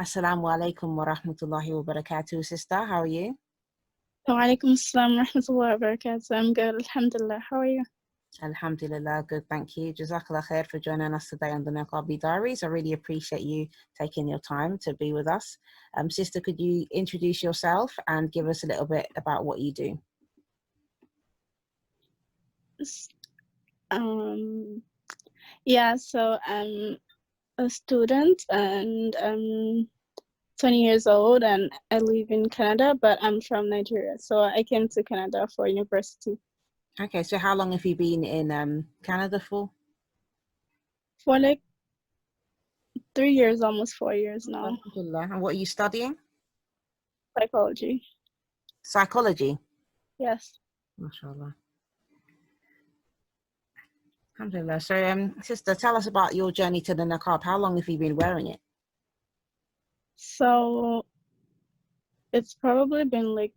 Assalamu alaikum wa rahmatullahi wa barakatuh, sister. How are you? Wa alaikum assalam wa rahmatullahi wa barakatuh. I'm good, alhamdulillah. How are you? Alhamdulillah, good, thank you. Jazakallah khair for joining us today on the Niqabi Diaries. I really appreciate you taking your time to be with us. Sister, could you introduce yourself and give us a little bit about what you do? Yeah, so I'm a student and I'm 20 years old and I live in Canada, but I'm from Nigeria. So I came to Canada for university. Okay, so how long have you been in Canada for? For like 3 years, almost 4 years now. Alhamdulillah. And what are you studying? Psychology. Psychology? Yes. MashaAllah. Alhamdulillah. So, sister, tell us about your journey to the niqab. How long have you been wearing it? So it's probably been like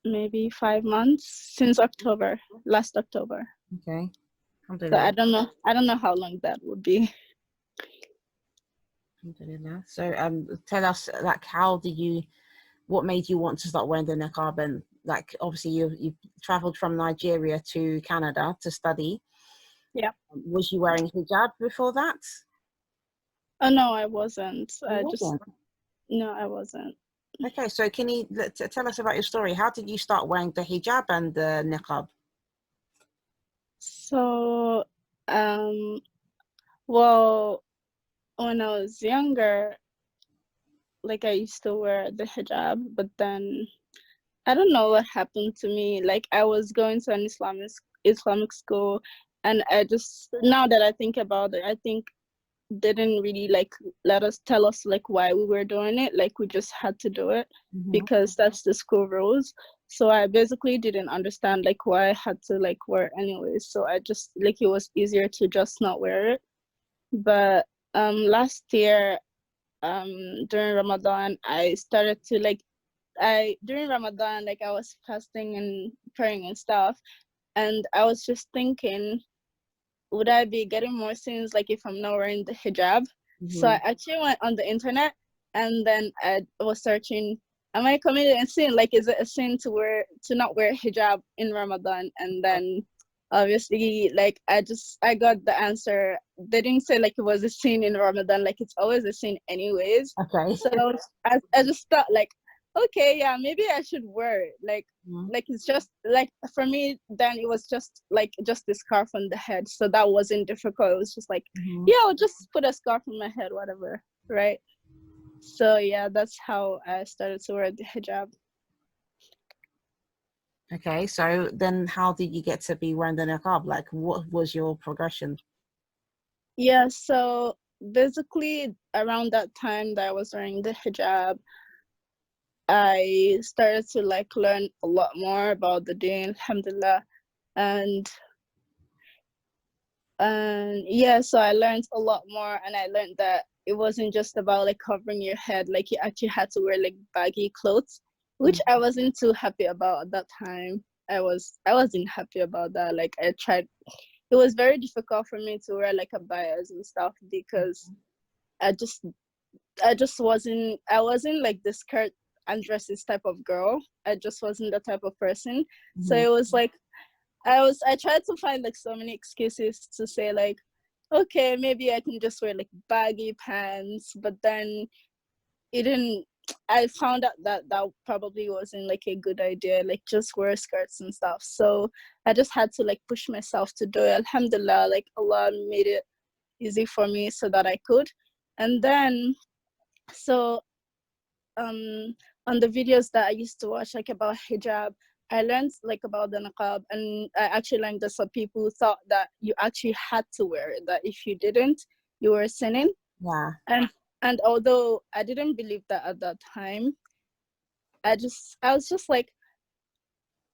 maybe 5 months since October, last October. Okay. So I don't know how long that would be. Alhamdulillah. So tell us, like, what made you want to start wearing the niqab? And like, obviously you traveled from Nigeria to Canada to study. Yeah. Was you wearing hijab before that? Oh no, I wasn't. No, I wasn't. Okay, so can you tell us about your story? How did you start wearing the hijab and the niqab? So, well, when I was younger, like I used to wear the hijab, but then I don't know what happened to me. Like I was going to an Islamic school, and I just, now that I think about it, I think they didn't really like tell us like why we were doing it. Like we just had to do it because that's the school rules. So I basically didn't understand like why I had to like wear it anyways. So I just like, it was easier to just not wear it. But last year during Ramadan, I started to like, during Ramadan, like I was fasting and praying and stuff, and I was just thinking, would I be getting more sins like if I'm not wearing the hijab? So I actually went on the internet, and then I was searching, am I committing a sin? Like, is it a sin to not wear hijab in Ramadan? And then obviously, like I got the answer. They didn't say like it was a sin in Ramadan, like it's always a sin anyways. Okay. So I just thought like, okay, yeah, maybe I should wear it. Like it's just like, for me then it was just like just the scarf on the head, so that wasn't difficult. It was just like, yeah, I'll just put a scarf on my head, whatever, right? So yeah, that's how I started to wear the hijab. Okay, so then how did you get to be wearing the niqab? Like, what was your progression? Yeah, so basically around that time that I was wearing the hijab, I started to like learn a lot more about the deen, alhamdulillah. And yeah, so I learned a lot more, and I learned that it wasn't just about like covering your head, like you actually had to wear like baggy clothes, which I wasn't too happy about at that time. I wasn't happy about that. Like I tried, it was very difficult for me to wear like abayas and stuff because I just I wasn't like the skirt and dresses type of girl. I just wasn't the type of person. So it was like I tried to find like so many excuses to say like, okay, maybe I can just wear like baggy pants, but then it didn't. I found out that that probably wasn't like a good idea, like just wear skirts and stuff. So I just had to like push myself to do it. Alhamdulillah, like Allah made it easy for me so that I could. And then so on the videos that I used to watch like about hijab, I learned like about the niqab, and I actually learned that some people thought that you actually had to wear it, that if you didn't, you were sinning. Yeah. And although I didn't believe that at that time, I was just like,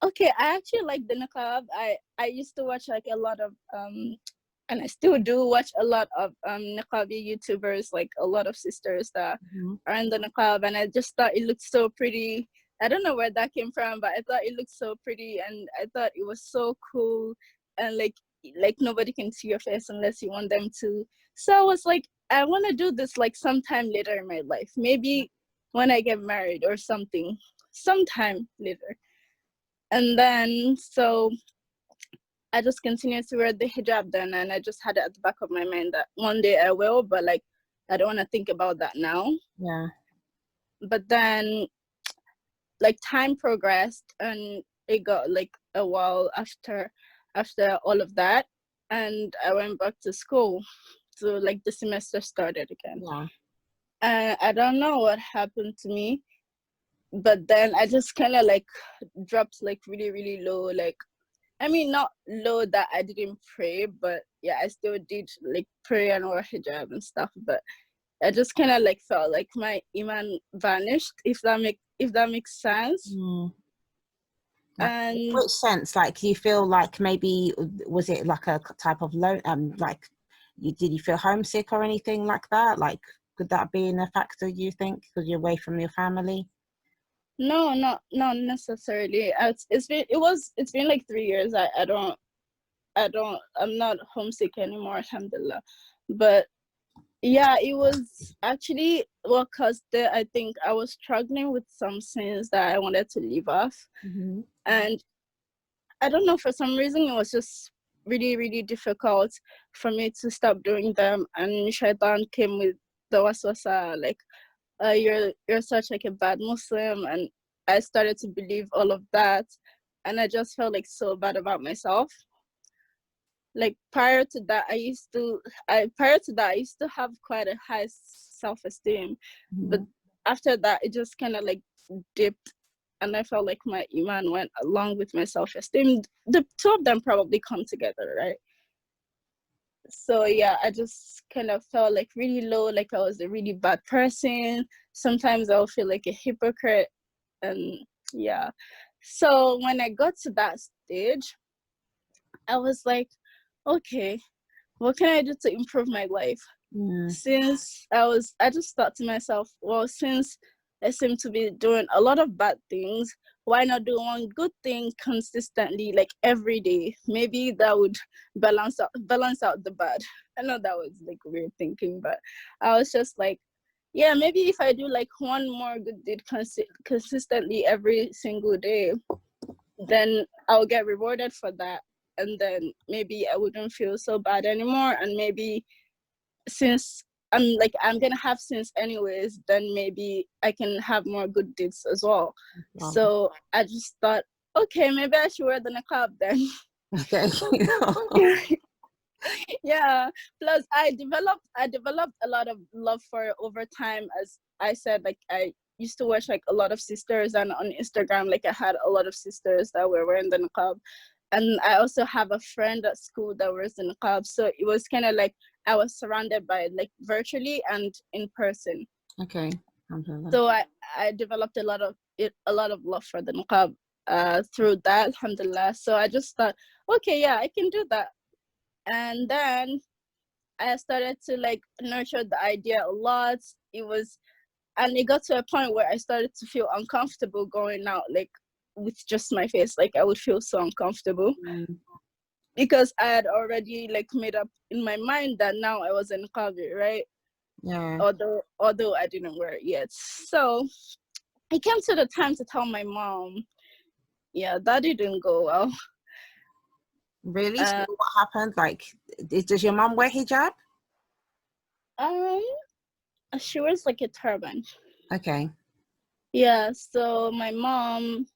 okay, I actually like the niqab. I used to watch like a lot of and I still do watch a lot of niqabi YouTubers, like a lot of sisters that are in the niqab, and I just thought it looked so pretty. I don't know where that came from, but I thought it looked so pretty, and I thought it was so cool, and like nobody can see your face unless you want them to. So I was like, I want to do this like sometime later in my life, maybe when I get married or something, sometime later. And then so I just continued to wear the hijab then, and I just had it at the back of my mind that one day I will, but like I don't want to think about that now. Yeah. But then like time progressed, and it got like a while after all of that, and I went back to school. So like the semester started again. Yeah. And I don't know what happened to me, but then I just kind of like dropped like really, really low. Like, I mean, not low that I didn't pray, but yeah, I still did like pray and wear hijab and stuff. But I just kind of like felt like my iman vanished, if that makes sense. Mm. And Which sense? Like, do you feel like maybe was it like a type of like did you feel homesick or anything like that? Like, could that be a factor, you think, because you're away from your family? no, not necessarily. It's been like 3 years. I'm not homesick anymore, alhamdulillah. But yeah, it was actually, well, because I think I was struggling with some sins that I wanted to leave off. Mm-hmm. And I don't know, for some reason, it was just really, really difficult for me to stop doing them. And Shaitan came with the waswasa, like, you're such like a bad Muslim. And I started to believe all of that. And I just felt like so bad about myself. Like prior to that I used to have quite a high self-esteem, but Mm-hmm. after that it just kind of like dipped, and I felt like my iman went along with my self-esteem. The two of them probably come together, right? So yeah, I just kind of felt like really low, like I was a really bad person. Sometimes I'll feel like a hypocrite. And yeah, so when I got to that stage, I was like, okay, what can I do to improve my life? Mm. Since I just thought to myself, well, since I seem to be doing a lot of bad things, why not do one good thing consistently, like every day? Maybe that would balance out the bad. I know that was like weird thinking, but I was just like, yeah, maybe if I do like one more good deed consistently every single day, then I'll get rewarded for that. And then maybe I wouldn't feel so bad anymore. And maybe since I'm gonna have sins anyways, then maybe I can have more good deeds as well. Wow. So I just thought, okay, maybe I should wear the niqab then. Okay. Yeah. Plus I developed a lot of love for it over time. As I said, like I used to watch like a lot of sisters, and on Instagram, like I had a lot of sisters that were wearing the niqab. And I also have a friend at school that wears the niqab. So it was kind of like I was surrounded by like virtually and in person. Okay. So I developed a lot of love for the niqab through that, alhamdulillah. So I just thought, okay, yeah, I can do that. And then I started to like nurture the idea a lot. And it got to a point where I started to feel uncomfortable going out, like with just my face. Like I would feel so uncomfortable Mm. because I had already like made up in my mind that now I was in Niqabi, right? Yeah. Although I didn't wear it yet. So it came to the time to tell my mom. Yeah, that didn't go well. Really? So Uh, what happened? Like, does your mom wear hijab? um, she wears like a turban. Okay. Yeah, so my mom,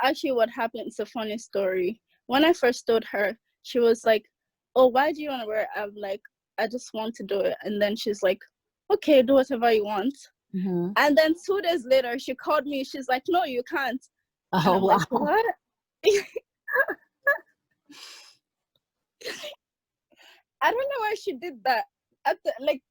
actually what happened, it's a funny story. When I first told her, she was like, oh, why do you want to wear it? I'm like, I just want to do it. And then she's like, okay, do whatever you want. Mm-hmm. And then 2 days later, she called me. She's like, no, you can't. And Oh I'm like, wow. what? I don't know why she did that. Like,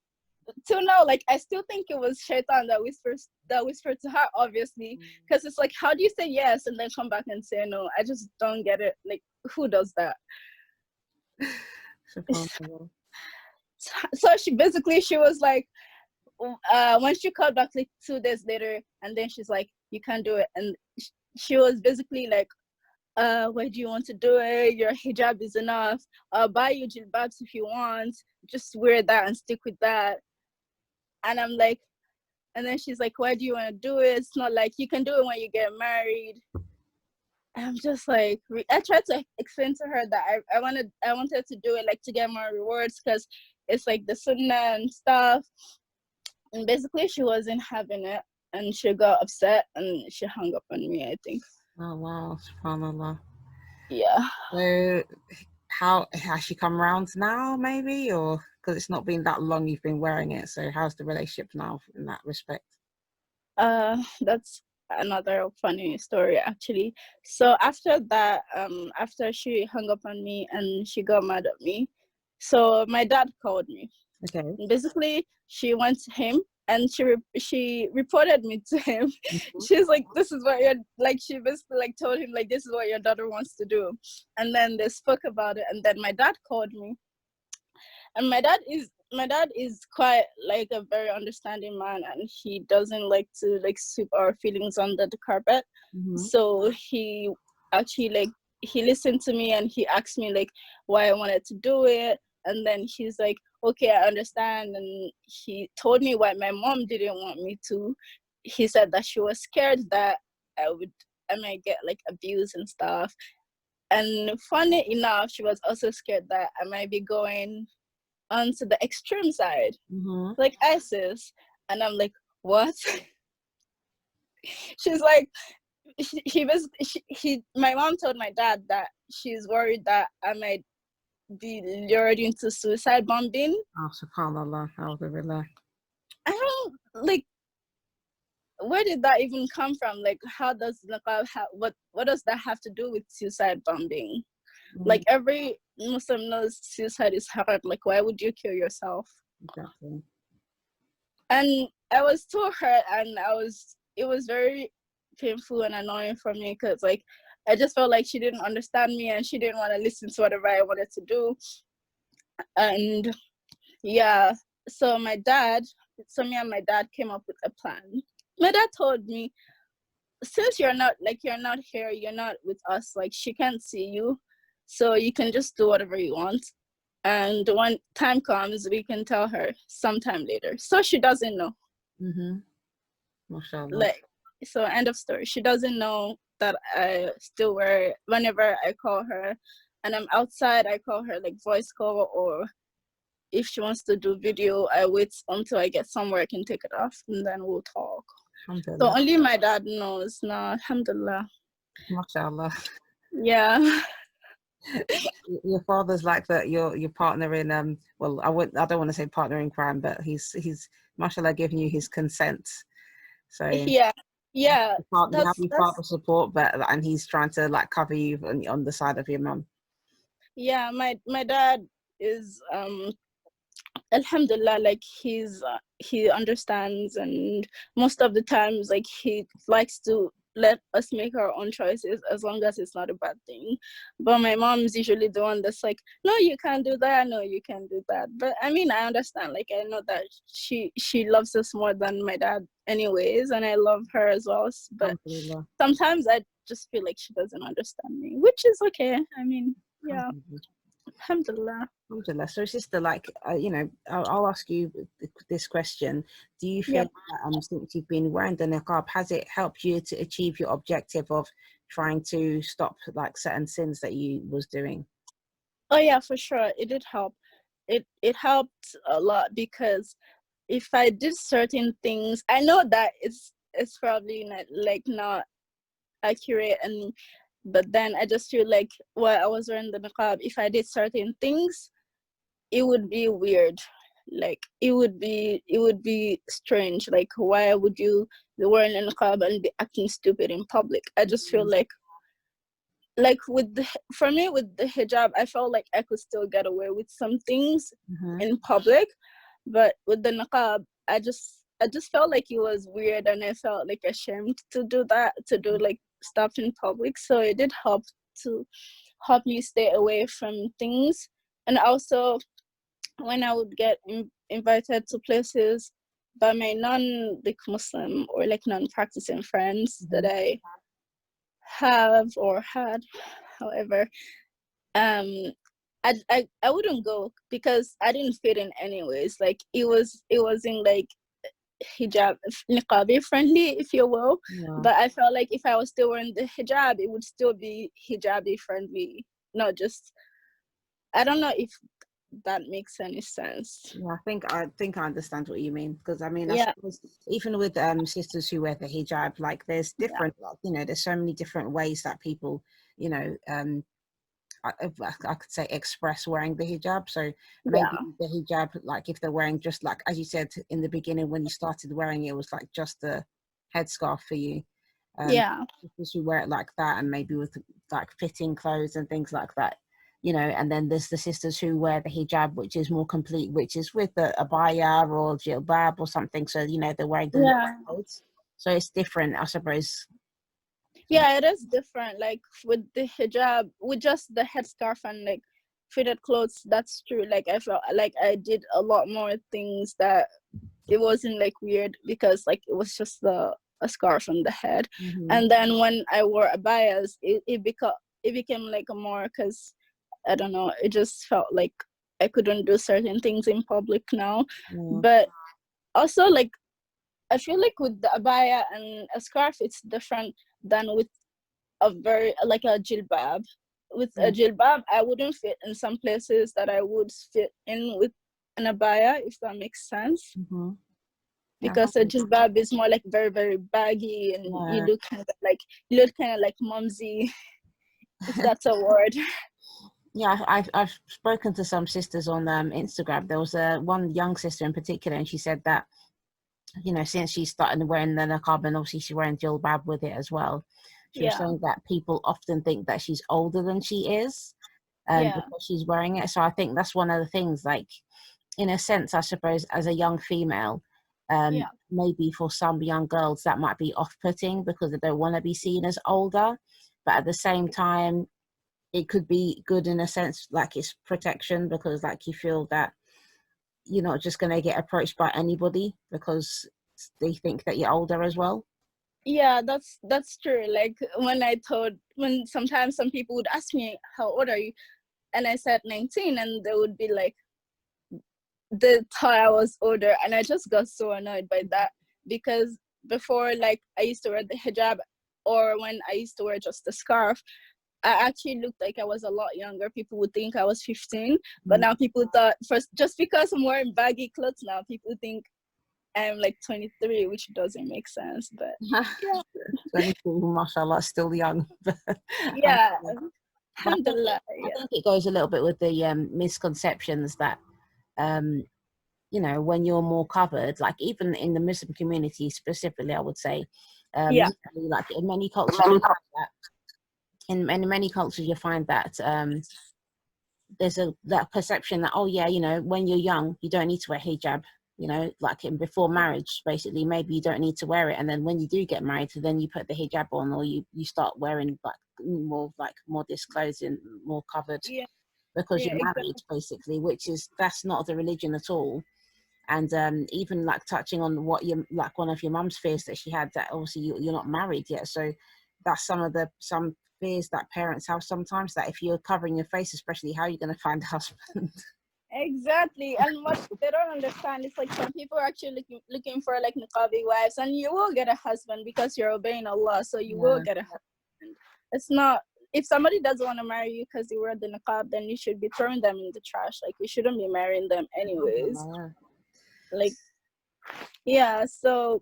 till now, like, I still think it was Shaitan that whispered to her, obviously. Because it's like, how do you say yes and then come back and say no? I just don't get it. Like, who does that? So possible. So she was like, when she called back like 2 days later, and then she's like, you can't do it. And she was basically like, why do you want to do it? Your hijab is enough. Buy your jilbabs if you want. Just wear that and stick with that. And I'm like, and then she's like, why do you want to do it? It's not like you can do it when you get married. And I'm just like, I tried to explain to her that I wanted to do it like to get more rewards because it's like the sunnah and stuff. And basically, she wasn't having it, and she got upset and she hung up on me, I think. Oh wow, subhanallah. Yeah. So how has she come around now, maybe, or because it's not been that long you've been wearing it? So how's the relationship now in that respect? That's another funny story actually. So after that, after she hung up on me and she got mad at me, so my dad called me. Okay. Basically, she went to him and she reported me to him. Mhm. She's like, this is what you're like. She basically like told him like this is what your daughter wants to do, and then they spoke about it. And then my dad called me, and my dad is quite like a very understanding man, and he doesn't like to like sweep our feelings under the carpet. Mhm. So he actually like he listened to me and he asked me like why I wanted to do it, and then he's like, okay, I understand. And he told me why my mom didn't want me to. He said that she was scared that I might get like abused and stuff. And funny enough, she was also scared that I might be going onto the extreme side, Mhm. like ISIS. And I'm like, what? She's like, he was, my mom told my dad that she's worried that I might be lured into suicide bombing. Oh, subhanallah. Alhamdulillah. I don't like, where did that even come from? Like, how does niqab have, what does that have to do with suicide bombing? Mhm. Like, every Muslim knows suicide is haram. Like, why would you kill yourself? Exactly. And I was so hurt, and it was very painful and annoying for me because like I just felt like she didn't understand me and she didn't want to listen to whatever I wanted to do. And yeah, so me and my dad came up with a plan. My dad told me, since you're not here, you're not with us, like she can't see you, so you can just do whatever you want, and when time comes we can tell her sometime later. So she doesn't know. Mhm. Mashallah. Like, so end of story. She doesn't know that I still wear it. Whenever I call her and I'm outside, I call her like voice call, or if she wants to do video, I wait until I get somewhere I can take it off and then we'll talk. So Alhamdulillah. only my dad knows now. Alhamdulillah. Mashallah. Yeah. Your father's like that. Your partner in well, I don't want to say partner in crime, but he's mashallah giving you his consent. So Yeah. Yeah. you have your That's father support, but and he's trying to like cover you on the side of your mum. yeah, my dad is alhamdulillah, like he understands, and most of the times like he likes to let us make our own choices as long as it's not a bad thing. But my mom's usually the one that's like, no, you can't do that, no, you can't do that. But I mean, I understand, like I know that she loves us more than my dad anyways, and I love her as well. But Alhamdulillah. sometimes I just feel like she doesn't understand me, which is okay. I mean, yeah. Alhamdulillah. Alhamdulillah. Alhamdulillah. So, sister, like, I'll ask you this question. Do you feel Yeah. that, since you've been wearing the niqab, has it helped you to achieve your objective of trying to stop like certain sins that you was doing? Oh yeah, for sure. It did help. It helped a lot because if I did certain things, I know that it's probably not like not accurate, and but then I just feel like while I was wearing the niqab, if I did certain things, it would be weird. Like it would be strange. Like why would you be wearing a niqab and be acting stupid in public? I just feel like with the for me with the hijab, I felt like I could still get away with some things Mm-hmm. in public, but with the niqab, I just felt like it was weird, and I felt like ashamed to do that, to do like stuff in public. So it did to help me stay away from things. And also when I would get invited to places by my non like Muslim or like non practicing friends that Mm-hmm. I have or had, however, I wouldn't go because I didn't fit in anyways. Like it wasn't like hijab niqabi friendly, if you will. Yeah. But I felt like if I was still wearing the hijab, it would still be hijabi friendly, not just. I don't know if that makes any sense. Yeah, I think I understand what you mean, because I mean, I Yeah, suppose even with sisters who wear the hijab, like there's yeah, different, like, there's so many different ways that people, you know, I could say express wearing the hijab. So maybe yeah, the hijab, like if they're wearing just like, as you said in the beginning when you started wearing it, it was like just a headscarf for you. yeah, Sisters who wear it like that, and maybe with like fitting clothes and things like that. And then there's the sisters who wear the hijab, which is more complete, which is with a abaya or jilbab or something. So, they're wearing the mixed yeah. clothes. So it's different, I suppose. Yeah, it is different. Like with the hijab, with just the headscarf and like fitted clothes, that's true. Like I felt like I did a lot more things that it wasn't like weird because like it was just a scarf on the head. Hmm. And then when I wore abayas, it became like a more, because I don't know, it just felt like I couldn't do certain things in public now. Yeah. But also like I feel like with the abaya and a scarf, it's different than with a very like a jilbab. With a Yeah. jilbab, I wouldn't fit in some places that I would fit in with an abaya, if that makes sense. Hmm. Yeah. Because a jilbab is more like very very baggy, and Yeah. you look kind of like mumsy, if that's a word. Yeah, I've spoken to some sisters on Instagram. There was one young sister in particular, and she said that since she started wearing the niqab, and obviously she's wearing jilbab with it as well. She was Yeah, saying that people often think that she's older than she is, yeah, because she's wearing it. So I think that's one of the things. Like, in a sense, I suppose, as a young female, yeah, maybe for some young girls that might be off-putting because they don't want to be seen as older, but at the same time it could be good in a sense, like it's protection, because like you feel that you're not just going to get approached by anybody because they think that you're older as well. yeah. That's true. Like when sometimes some people would ask me how old are you, and I said 19, and they would be like, they thought I was older, and I just got so annoyed by that because before, like I used to wear the hijab, or when I used to wear just the scarf, I actually looked like I was a lot younger. People would think I was 15, but Mm. now people thought first just because I'm wearing baggy clothes now, people think I'm like 23, which doesn't make sense. But yeah, 22, mashallah, still young. yeah, But I think alhamdulillah, I yeah, think it goes a little bit with the misconceptions that um, when you're more covered, like even in the Muslim community specifically, I would say, yeah, like in many cultures, in many cultures you find that there's that perception that, oh yeah, when you're young you don't need to wear hijab, like in before marriage, basically, maybe you don't need to wear it, and then when you do get married, so then you put the hijab on, or you start wearing like more like modest clothes and more covered yeah, because yeah, you're married, exactly. basically, which is that's not the religion at all. And even like touching on what you like one of your mum's fears that she had, that obviously you're not married yet, so that's some fears that parents have sometimes, that if you're covering your face, especially, how you're going to find a husband. Exactly, and what they don't understand is like some people are actually looking for like niqabi wives, and you will get a husband because you're obeying Allah, so you will Yeah. get a husband. It's not, if somebody doesn't want to marry you because you wear the niqab, then you should be throwing them in the trash. Like you shouldn't be marrying them anyways. Yeah. Like yeah, so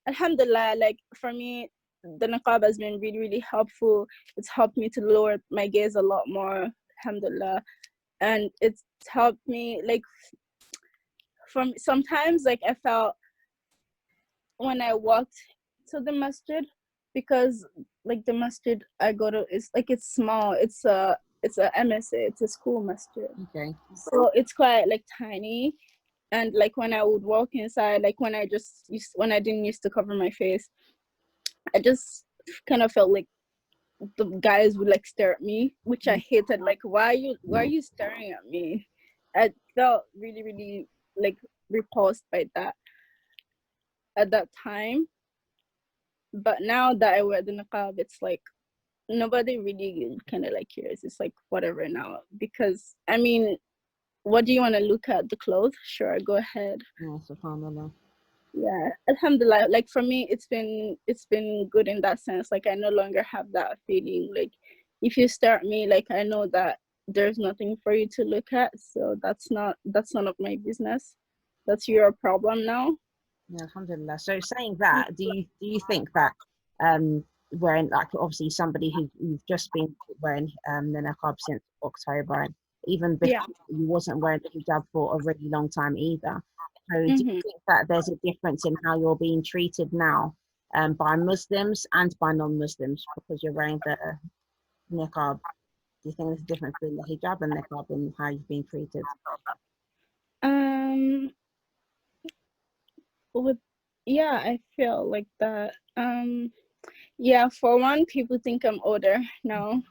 alhamdulillah, like for me, the niqab has been really really helpful. It's helped me to lower my gaze a lot more, alhamdulillah, and it's helped me like from sometimes like I felt when I walked to the masjid, because like the masjid I go to is like it's small. It's a MSA. It's a school masjid, Okay. so it's quite like tiny. And like when I would walk inside, like when I didn't used to cover my face, I just kind of felt like the guys would like stare at me, which I hated. Like why are you staring at me? I felt really really like repulsed by that at that time. But now that I wear the niqab, it's like nobody really kind of like cares. It's like whatever now, because I mean, what do you want to look at? The clothes? Sure, go ahead. Yeah, subhanallah. Yeah, alhamdulillah. Like for me, it's been good in that sense. Like I no longer have that feeling. Like if you stare at me, like I know that there's nothing for you to look at. So that's none of my business. That's your problem now. Yeah, alhamdulillah. So saying that, do you think that um wearing, like, obviously somebody who's just been wearing the niqab since October, and even Yeah. before you wasn't wearing the hijab for a really long time either. So do you Mm-hmm. think that there's a difference in how you're being treated now by Muslims and by non-Muslims because you're wearing the niqab? Do you think there's a difference between the hijab and niqab and how you've been treated? Um. With yeah, I feel like that. Yeah. For one, people think I'm older now,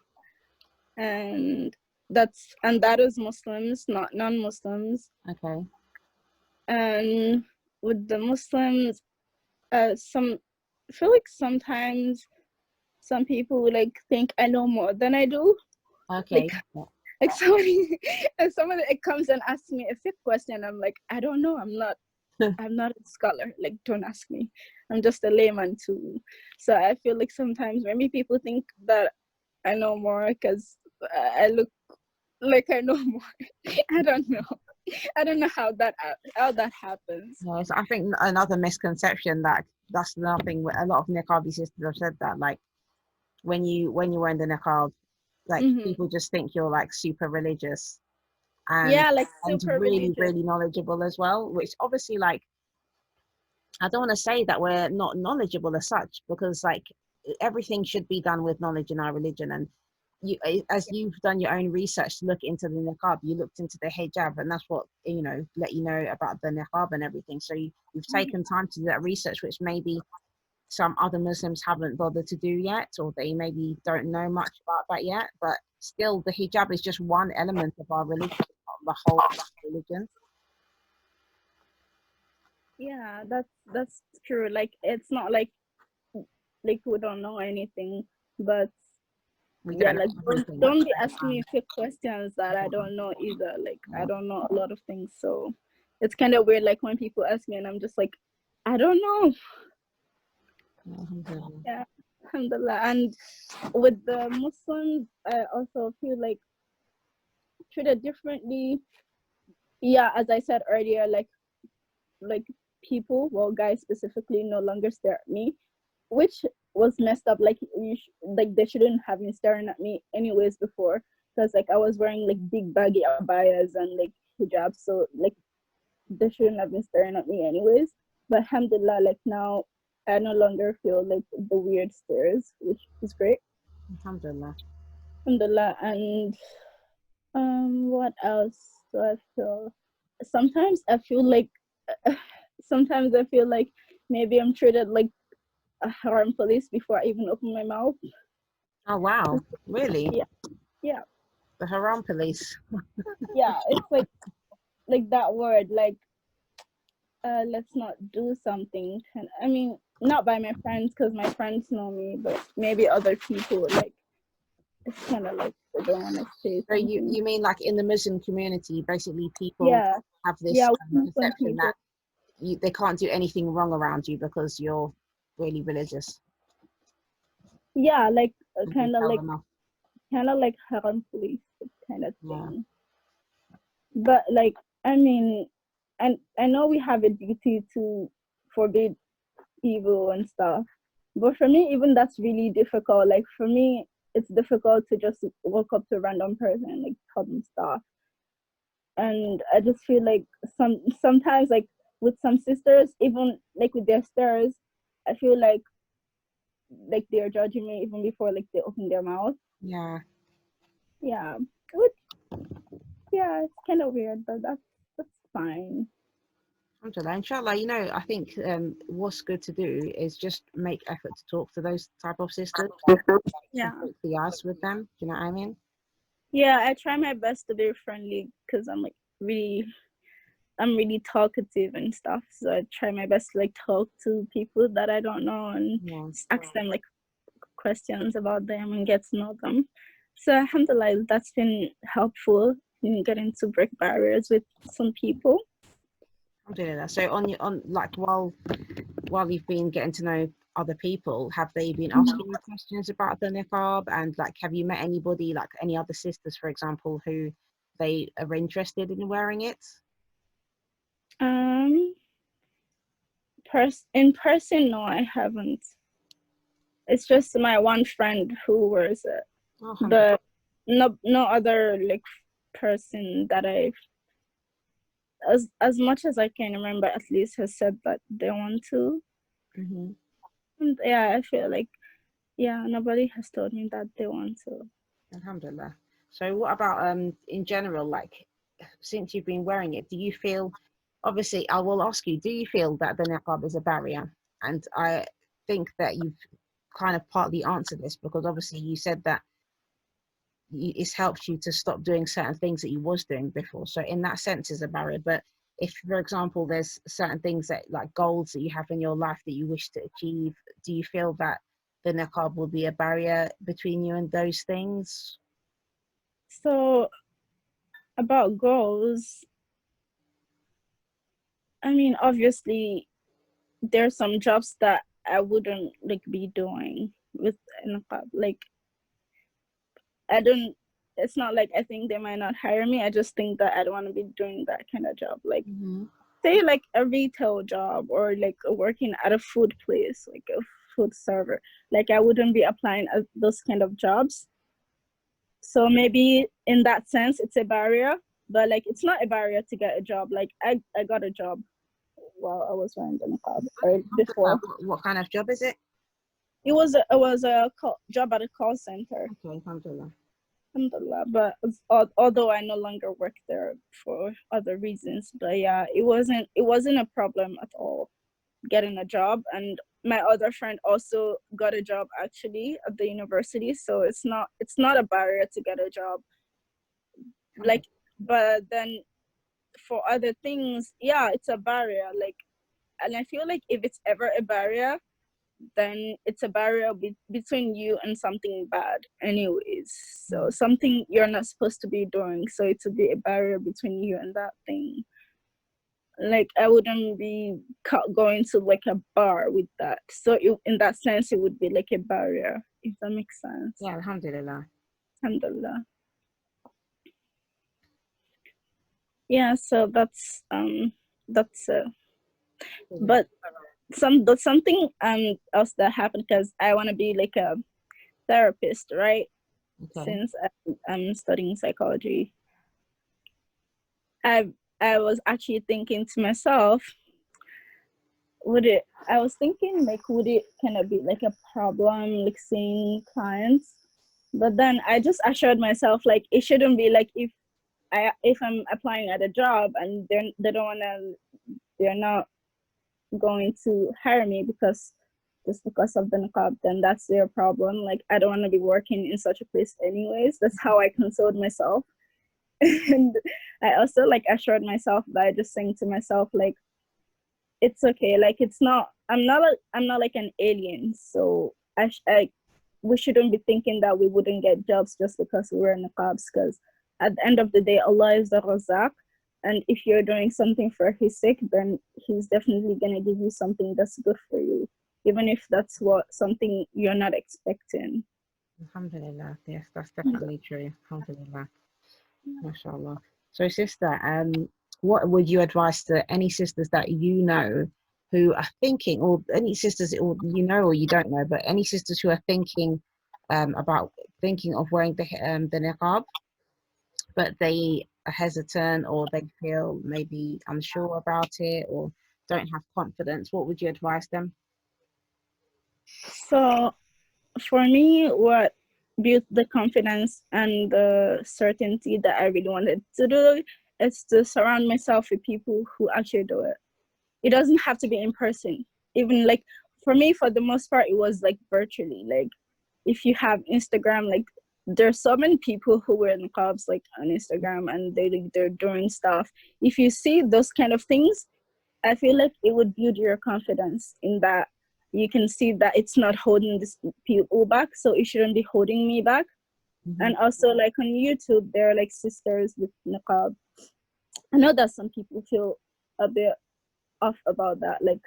and that is Muslims, not non-Muslims. Okay. And with the Muslims, some I feel like sometimes some people like think I know more than I do. Like Okay. like somebody and somebody it comes and asks me a fifth question. I'm like, I don't know. I'm not a scholar. Like, don't ask me. I'm just a layman too. So I feel like sometimes maybe people think that I know more because I look like I know more. I don't know. I don't know how that happens. Yes, I think another misconception that that's another thing where a lot of niqabi sisters have said that, like, when you're wearing the niqab, like, Hmm. people just think you're like super religious and Yeah, like and super really religious. really knowledgeable as well, which obviously, like, I don't want to say that we're not knowledgeable as such, because, like, everything should be done with knowledge in our religion. And as you've done your own research to look into the niqab, you looked into the hijab, and that's what, let you know about the niqab and everything. So you've Mhm. taken time to do that research, which maybe some other Muslims haven't bothered to do yet, or they maybe don't know much about that yet. But still, the hijab is just one element of our religion, not the whole religion. Yeah, that's true. Like it's not like we don't know anything, but We yeah, don't know like don't everything. don't be asking me fake questions that I don't know either. Like I Yeah, don't know a lot of things, so it's kind of weird. Like when people ask me, and I'm just like, I don't know. yeah, alhamdulillah. Yeah, alhamdulillah. And with the Muslims, I also feel like treated differently. Yeah, as I said earlier, like people, well, guys specifically, no longer stare at me, which was messed up. Like like they shouldn't have been staring at me anyways before, because like I was wearing like big baggy abayas and like hijab, so like they shouldn't have been staring at me anyways. But alhamdulillah, like now I no longer feel like the weird stares, which is great. Alhamdulillah. Alhamdulillah. And what else do I feel? Sometimes I feel like sometimes I feel like maybe I'm treated like a harm police before I even open my mouth. Oh wow, really? Yeah, yeah, The haram police. yeah. It's like that word, like let's not do something. And I mean, not by my friends because my friends know me, but maybe other people. Like it's kind of like they don't want to say So you something. you mean, like, in the Muslim community, basically people Yeah, have this yeah. With Muslim perception people. that they can't do anything wrong around you because you're really religious. Yeah, like And you kind of tell like them off. haram police kind of Yeah, thing. But like I mean, and I know we have a duty to forbid evil and stuff, but for me even that's really difficult. Like for me it's difficult to just walk up to a random person and like tell them stuff. And I just feel like sometimes like with some sisters, even like with their stars, I feel like they're judging me even before like they open their mouth. yeah. Yeah, which yeah, it's kind of weird, but that's fine. Alhamdulillah. Inshallah, I think what's good to do is just make effort to talk to those type of sisters, to Yeah. break the ice with them. Do you know what I mean? Yeah, I try my best to be friendly because I'm really talkative and stuff. So I try my best to like talk to people that I don't know and Yeah. ask them like questions about them and get to know them. So alhamdulillah, that's been helpful in getting to break barriers with some people. Alhamdulillah. So on like while you've been getting to know other people, have they been asking you questions about the niqab, and like have you met anybody, like any other sisters, for example, who they are interested in wearing it? Um, in person, no, I haven't. It's just my one friend who wears it. Oh, But no other like person that I've, as much as I can remember, at least has said that they want to. mm-hmm. And yeah, I feel like, yeah, nobody has told me that they want to. Alhamdulillah. So what about in general, like since you've been wearing it, do you feel, obviously I will ask you, do you feel that the niqab is a barrier? And I think that you've kind of partly answered this, because obviously you said that it's helped you to stop doing certain things that you was doing before. So in that sense is a barrier. But if, for example, there's certain things that like goals that you have in your life that you wish to achieve, do you feel that the niqab will be a barrier between you and those things? So about goals, I mean, obviously there's some jobs that I wouldn't like be doing with niqab. Like I don't. It's not like I think they might not hire me. I just think that I don't want to be doing that kind of job. Like Mm-hmm. say like a retail job or like working at a food place, like a food server. Like I wouldn't be applying at those kind of jobs. So maybe in that sense, it's a barrier. But like it's not a barrier to get a job. Like I got a job while I was wearing the niqab or before. What kind of job is it? It was a job at a call center. Okay, alhamdulillah. Alhamdulillah, but although I no longer work there for other reasons, but yeah, it wasn't a problem at all getting a job. And my other friend also got a job actually at the university, so it's not a barrier to get a job. Like, but then for other things, yeah, it's a barrier. Like, and I feel like if it's ever a barrier, then it's a barrier between you and something bad anyways, so something you're not supposed to be doing, so it would be a barrier between you and that thing. Like I wouldn't be going to like a bar with that, so in that sense it would be like a barrier, if that makes sense. Yeah, alhamdulillah. Alhamdulillah. Yeah, so that's but something else that happened, because I want to be like a therapist, right? Okay. Since I'm studying psychology, I I was actually thinking to myself, I was thinking like, would it kind of be like a problem, like seeing clients? But then I just assured myself like it shouldn't be like, if I'm applying at a job and they're not going to hire me because just because of the niqab, then that's their problem. Like I don't want to be working in such a place anyways. That's how I consoled myself. And I also like assured myself by just saying to myself like, it's okay. Like it's not. I'm not like an alien. So we shouldn't be thinking that we wouldn't get jobs just because we're in niqabs. Because at the end of the day, Allah is the Razak, and if you're doing something for His sake, then He's definitely gonna give you something that's good for you, even if that's something you're not expecting. Alhamdulillah. Yes, that's definitely true. Alhamdulillah. MashaAllah. So, sister, what would you advise to any sisters that you know who are thinking, or any sisters, or you know, or you don't know, but any sisters who are thinking about thinking of wearing the niqab, but they are hesitant, or they feel maybe unsure about it, or don't have confidence? What would you advise them? So for me, what built the confidence and the certainty that I really wanted to do is to surround myself with people who actually do it. It doesn't have to be in person. Even like for me, for the most part, it was like virtually. Like if you have Instagram, like there's so many people who wear niqabs like on Instagram, and they're doing stuff. If you see those kind of things, I feel like it would build your confidence in that. you can see that it's not holding this people back, so it shouldn't be holding me back. And also, like on YouTube, there are like sisters with niqab. I know that some people feel a bit off about that, like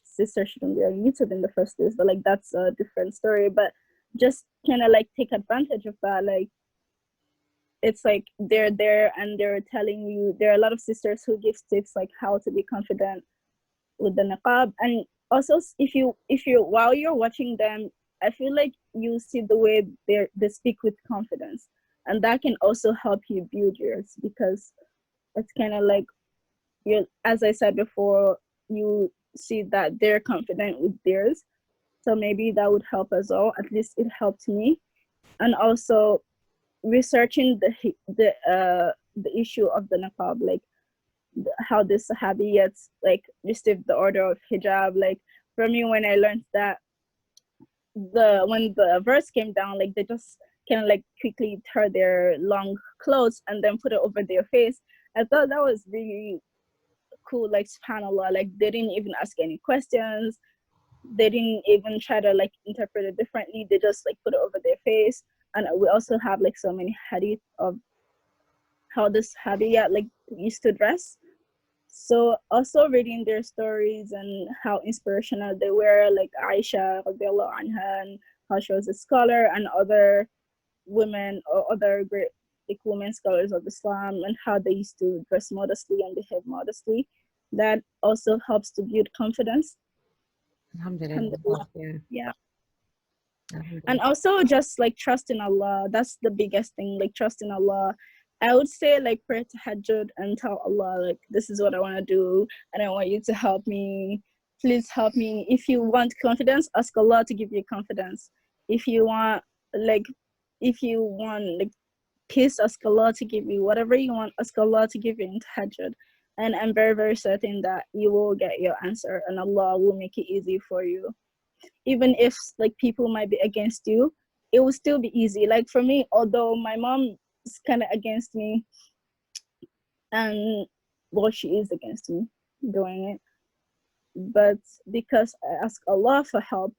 sisters shouldn't be on YouTube in the first place, but like that's a different story. But just kind of like take advantage of that, like it's like they're there and they're telling you, there are a lot of sisters who give tips like how to be confident with the niqab. And also if you while you're watching them, I feel like you see the way they speak with confidence, and that can also help you build yours, because it's kind of like, you, as I said before, you see that they're confident with theirs, so maybe that would help as well. At least it helped me. And also researching the issue of the niqab, like how the Sahabiyats like received the order of hijab. Like for me, when I learned that when the verse came down, like they just kind of like quickly tear their long clothes and then put it over their face. I thought that was really cool. Like subhanallah, like they didn't even ask any questions. They didn't even try to like interpret it differently. They just like put it over their face. And we also have like so many hadith of how this Sahabiyat like used to dress. So also reading their stories and how inspirational they were, like Aisha radiallahu anha, and how she was a scholar, and other women or other great like women scholars of Islam, and how they used to dress modestly and behave modestly. That also helps to build confidence. Alhamdulillah. Yeah. Alhamdulillah. And also just like trust in Allah. That's the biggest thing, like trust in Allah. I would say like pray tahajjud and tell Allah like, this is what I want to do and I want you to help me. Please help me. If you want confidence, ask Allah to give you confidence. If you want like peace, ask Allah to give you whatever you want. Ask Allah to give you in tahajjud. And I'm very, very certain that you will get your answer and Allah will make it easy for you. Even if like people might be against you, it will still be easy. Like for me, although my mom is kind of against me, and well, she is against me doing it, but because I asked Allah for help,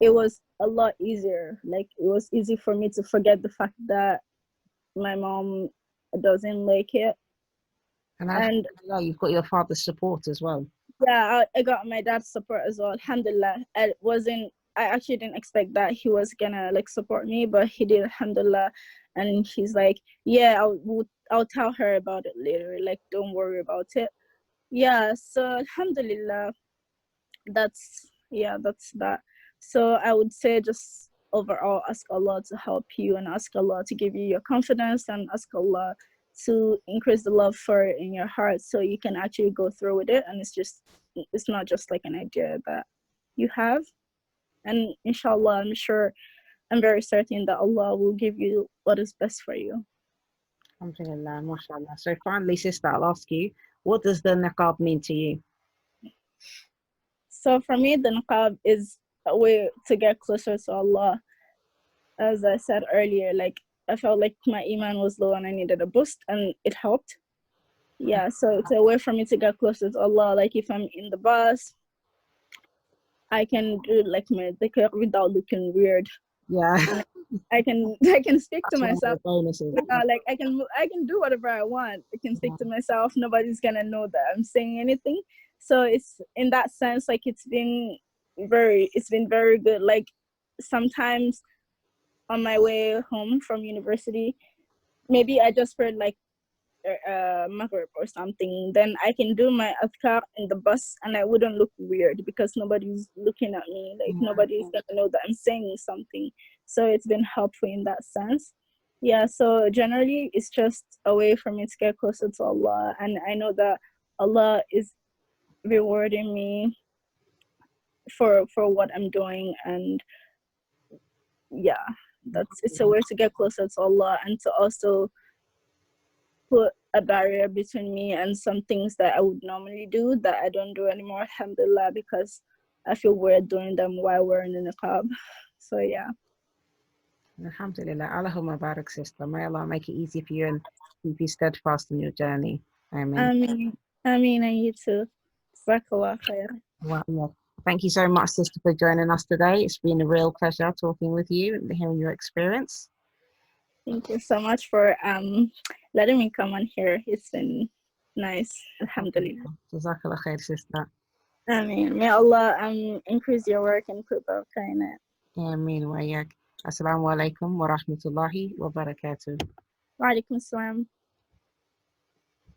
it was a lot easier. Like it was easy for me to forget the fact that my mom doesn't like it. And you've got your father's support as well. Yeah, I got my dad's support as well. Alhamdulillah. I actually didn't expect that he was gonna like support me, but he did, alhamdulillah. And he's like, yeah, I'll tell her about it later. Like, don't worry about it. Yeah, so alhamdulillah, that's that. So I would say just overall ask Allah to help you, and ask Allah to give you your confidence, and ask Allah to increase the love for it in your heart, so you can actually go through with it, and it's not just like an idea that you have. And inshallah, I'm very certain that Allah will give you what is best for you. Alhamdulillah, mashallah. So finally, sister, I'll ask you, what does the niqab mean to you? So for me, the niqab is a way to get closer to Allah. As I said earlier, like I felt like my iman was low and I needed a boost, and it helped. Yeah, so it's a way for me to get closer to Allah. Like if I'm in the bus, I can do like my dhikr without looking weird. Yeah. I can speak to myself. Like I can do whatever I want. I can speak to myself. Nobody's gonna know that I'm saying anything. So it's in that sense, like it's been very good. Like sometimes on my way home from university, maybe I just heard like maghrib or something, then I can do my adhkar in the bus and I wouldn't look weird because nobody's looking at me. Like nobody's gonna know that I'm saying something. So it's been helpful in that sense. Yeah, so generally it's just a way for me to get closer to Allah, and I know that Allah is rewarding me for what I'm doing. And yeah, it's a way to get closer to Allah, and to also put a barrier between me and some things that I would normally do that I don't do anymore, alhamdulillah, because I feel weird doing them while wearing the niqab. So yeah. Alhamdulillah. Allahumma barak, sister. May Allah make it easy for you and keep you steadfast in your journey. Ameen. Ameen. Ameen, and you too. Jazakallah khair. Wow. Thank you so much, sister, for joining us today. It's been a real pleasure talking with you and hearing your experience. Thank you so much for letting me come on here. It's been nice. Alhamdulillah. Jazakallah khair, sister. I mean, may Allah increase your work and put barakah in it. Ameen wa yak. Assalamu alaikum wa rahmatullahi wa barakatuh. Wa alaikum assalam.